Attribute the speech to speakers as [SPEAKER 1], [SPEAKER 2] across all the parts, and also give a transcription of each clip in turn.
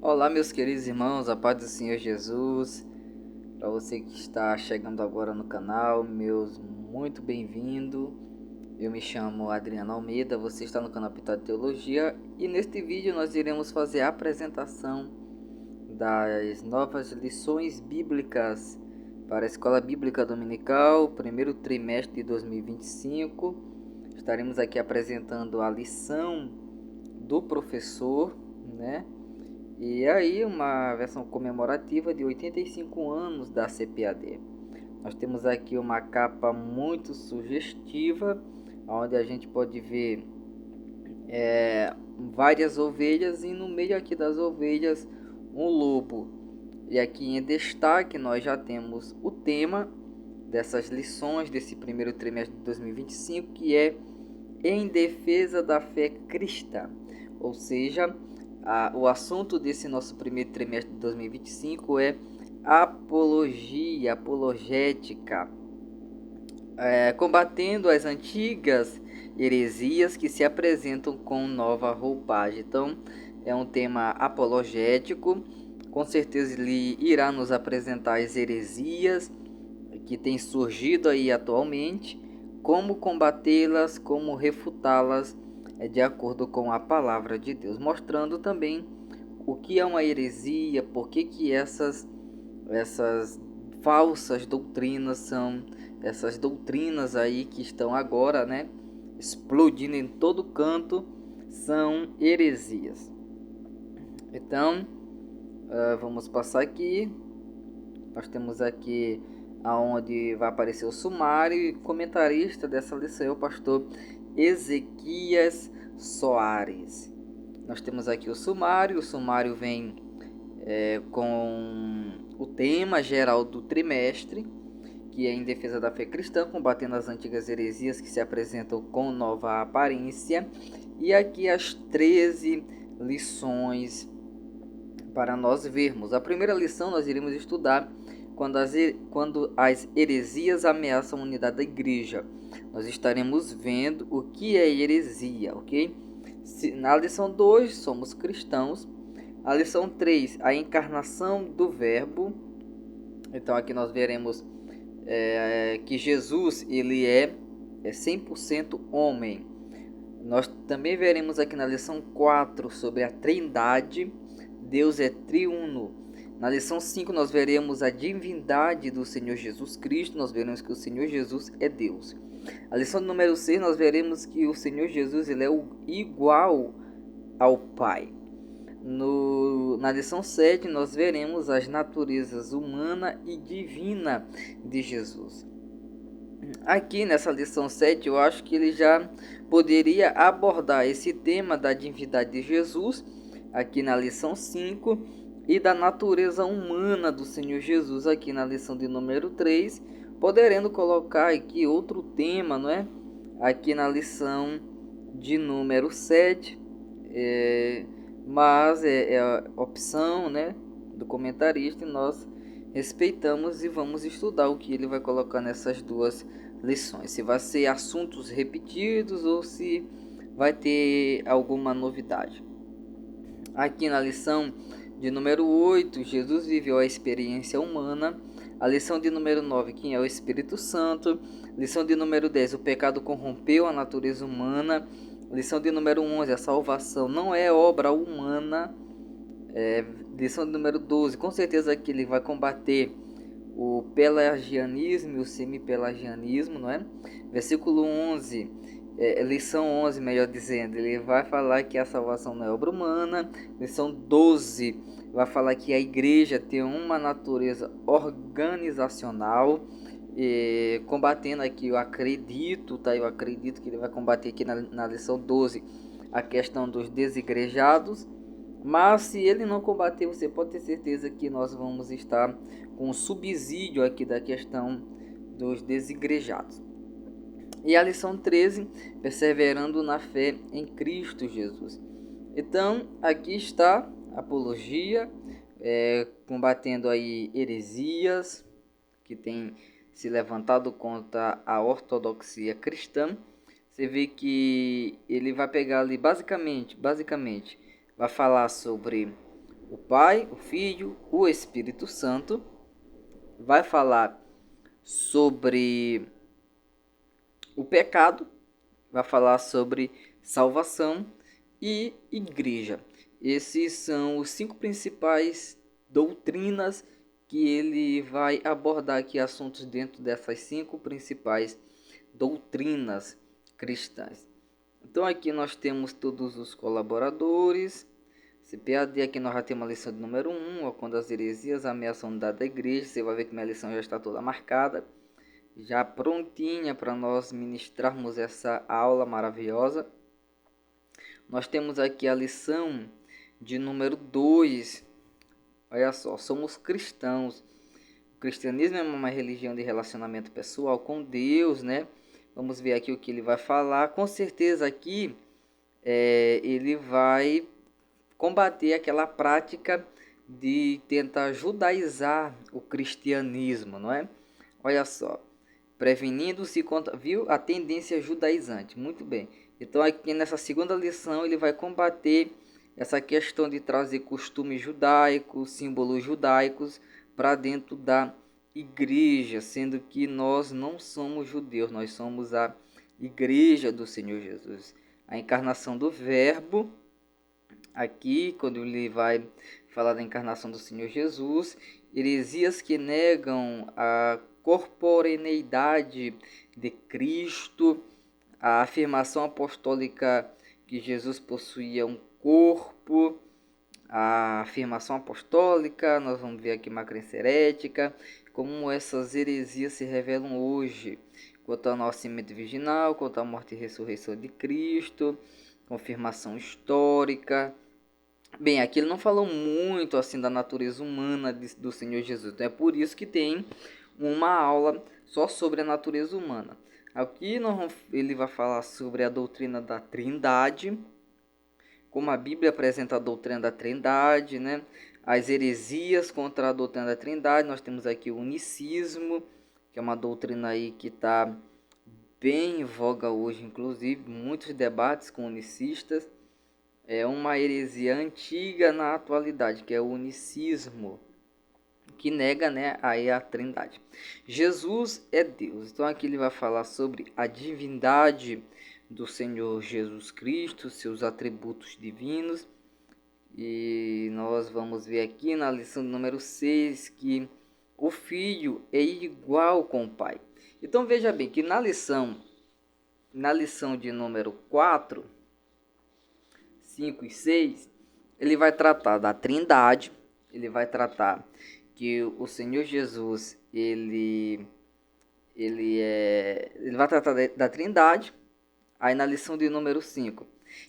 [SPEAKER 1] Olá, meus queridos irmãos, a paz do Senhor Jesus. Para você que está chegando agora no canal, meus muito bem-vindo. Eu me chamo Adriano Almeida, você está no canal Pitado Teologia e neste vídeo nós iremos fazer a apresentação das novas lições bíblicas para a Escola Bíblica Dominical, primeiro trimestre de 2025. Estaremos aqui apresentando a lição do professor, né? E aí uma versão comemorativa de 85 anos da CPAD. Nós temos aqui uma capa muito sugestiva, onde a gente pode ver várias ovelhas e no meio aqui das ovelhas um lobo. E aqui em destaque nós já temos o tema dessas lições desse primeiro trimestre de 2025, que é em defesa da fé cristã, ou seja, o assunto desse nosso primeiro trimestre de 2025 é apologia, apologética, combatendo as antigas heresias que se apresentam com nova roupagem. Então, é um tema apologético, com certeza ele irá nos apresentar as heresias que têm surgido aí atualmente, como combatê-las, como refutá-las, de acordo com a palavra de Deus, mostrando também o que é uma heresia, por que essas falsas doutrinas são essas doutrinas aí que estão agora, né, explodindo em todo canto, são heresias. Então, vamos passar aqui. Nós temos aqui aonde vai aparecer o sumário, e comentarista dessa lição é o pastor Ezequias Soares. Nós temos aqui o sumário vem com o tema geral do trimestre, que é em defesa da fé cristã, combatendo as antigas heresias que se apresentam com nova aparência, e aqui as 13 lições para nós vermos. A primeira lição nós iremos estudar quando as heresias ameaçam a unidade da igreja. Nós estaremos vendo o que é heresia, ok? Na lição 2, somos cristãos. A lição 3, a encarnação do verbo. Então aqui nós veremos que Jesus ele é 100% homem. Nós também veremos aqui na lição 4 sobre a Trindade. Deus é triuno. Na lição 5 nós veremos a divindade do Senhor Jesus Cristo, nós veremos que o Senhor Jesus é Deus. A lição número 6 nós veremos que o Senhor Jesus ele é igual ao Pai. Na lição 7 nós veremos as naturezas humana e divina de Jesus. Aqui nessa lição 7 eu acho que ele já poderia abordar esse tema da divindade de Jesus aqui na lição 5 e da natureza humana do Senhor Jesus aqui na lição de número 3, podendo colocar aqui outro tema, não é? Aqui na lição de número 7, mas é a opção, né, do comentarista, e nós respeitamos e vamos estudar o que ele vai colocar nessas duas lições, se vai ser assuntos repetidos ou se vai ter alguma novidade. Aqui na lição de número 8, Jesus viveu a experiência humana. A lição de número 9, quem é o Espírito Santo. Lição de número 10, o pecado corrompeu a natureza humana. Lição de número 11, a salvação não é obra humana. Lição de número 12, com certeza que ele vai combater o pelagianismo e o semipelagianismo, não é? Versículo 11, lição 11, melhor dizendo, ele vai falar que a salvação não é obra humana. Lição 12 vai falar que a igreja tem uma natureza organizacional, combatendo aqui, eu acredito que ele vai combater aqui na lição 12 a questão dos desigrejados. Mas se ele não combater, você pode ter certeza que nós vamos estar com o subsídio aqui da questão dos desigrejados. E a lição 13, perseverando na fé em Cristo Jesus. Então, aqui está a apologia, combatendo aí heresias que tem se levantado contra a ortodoxia cristã. Você vê que ele vai pegar ali basicamente vai falar sobre o Pai, o Filho, o Espírito Santo. Vai falar sobre o pecado, vai falar sobre salvação e igreja. Esses são os 5 principais doutrinas que ele vai abordar aqui, assuntos dentro dessas 5 principais doutrinas cristãs. Então aqui nós temos todos os colaboradores. CPAD, aqui nós já temos a lição de número 1, quando as heresias ameaçam a unidade da igreja. Você vai ver que minha lição já está toda marcada, já prontinha para nós ministrarmos essa aula maravilhosa. Nós temos aqui a lição de número 2. Olha só, somos cristãos. O cristianismo é uma religião de relacionamento pessoal com Deus, né? Vamos ver aqui o que ele vai falar. Com certeza aqui ele vai combater aquela prática de tentar judaizar o cristianismo, não é? Olha só, prevenindo-se contra, viu, a tendência judaizante. Muito bem. Então aqui nessa segunda lição ele vai combater essa questão de trazer costumes judaicos, símbolos judaicos para dentro da igreja, sendo que nós não somos judeus, nós somos a igreja do Senhor Jesus. A encarnação do Verbo, aqui quando ele vai falar da encarnação do Senhor Jesus, heresias que negam a corporeidade de Cristo, a afirmação apostólica que Jesus possuía um corpo, a afirmação apostólica, nós vamos ver aqui uma crença herética, como essas heresias se revelam hoje, quanto ao nascimento virginal, quanto à morte e ressurreição de Cristo, confirmação histórica. Bem, aqui ele não falou muito assim da natureza humana do Senhor Jesus, então é por isso que tem uma aula só sobre a natureza humana. Aqui ele vai falar sobre a doutrina da Trindade, como a Bíblia apresenta a doutrina da Trindade, né? As heresias contra a doutrina da Trindade. Nós temos aqui o unicismo, que é uma doutrina aí que está bem em voga hoje, inclusive muitos debates com unicistas. É uma heresia antiga na atualidade, que é o unicismo, que nega, né, aí a Trindade. Jesus é Deus. Então aqui ele vai falar sobre a divindade do Senhor Jesus Cristo, seus atributos divinos. E nós vamos ver aqui na lição número 6 que o Filho é igual com o Pai. Então veja bem que na lição de número 4, 5 e 6, ele vai tratar da Trindade, ele vai tratar que o Senhor Jesus, ele vai tratar da Trindade. Aí na lição de número 5,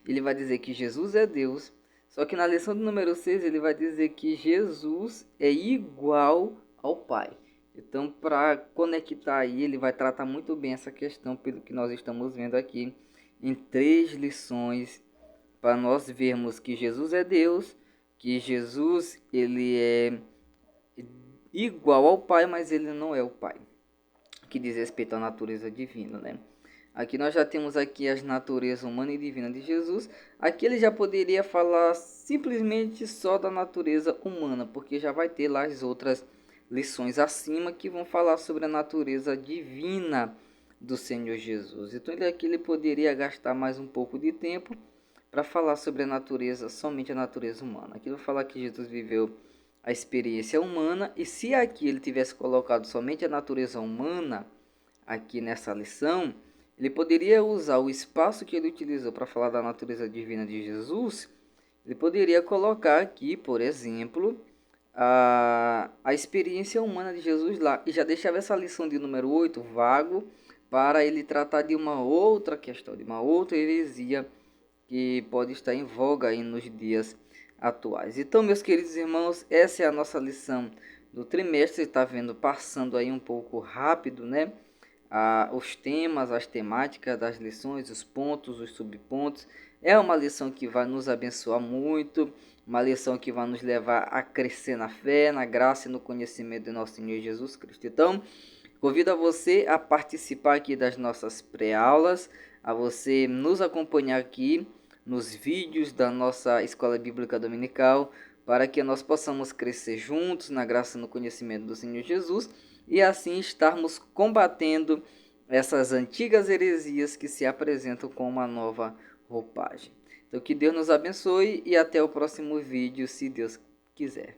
[SPEAKER 1] ele vai dizer que Jesus é Deus. Só que na lição de número 6, ele vai dizer que Jesus é igual ao Pai. Então, para conectar aí, ele vai tratar muito bem essa questão, pelo que nós estamos vendo aqui, em 3 lições, para nós vermos que Jesus é Deus, que Jesus ele é igual ao Pai, mas ele não é o Pai, que diz respeito à natureza divina, né? Aqui nós já temos aqui as naturezas humana e divina de Jesus. Aqui ele já poderia falar simplesmente só da natureza humana, porque já vai ter lá as outras lições acima que vão falar sobre a natureza divina do Senhor Jesus. Então aqui ele poderia gastar mais um pouco de tempo para falar sobre a natureza, somente a natureza humana. Aqui eu vou falar que Jesus viveu a experiência humana, e se aqui ele tivesse colocado somente a natureza humana aqui nessa lição, ele poderia usar o espaço que ele utilizou para falar da natureza divina de Jesus. Ele poderia colocar aqui, por exemplo, a experiência humana de Jesus lá, e já deixava essa lição de número 8 vago para ele tratar de uma outra questão, de uma outra heresia que pode estar em voga aí nos dias atuais. Então, meus queridos irmãos, essa é a nossa lição do trimestre. Está vendo, passando aí um pouco rápido, né? Os temas, as temáticas das lições, os pontos, os subpontos. É uma lição que vai nos abençoar muito, uma lição que vai nos levar a crescer na fé, na graça e no conhecimento de nosso Senhor Jesus Cristo. Então, convido a você a participar aqui das nossas pré-aulas, a você nos acompanhar aqui nos vídeos da nossa Escola Bíblica Dominical, para que nós possamos crescer juntos na graça e no conhecimento do Senhor Jesus e assim estarmos combatendo essas antigas heresias que se apresentam com uma nova roupagem. Então que Deus nos abençoe e até o próximo vídeo, se Deus quiser.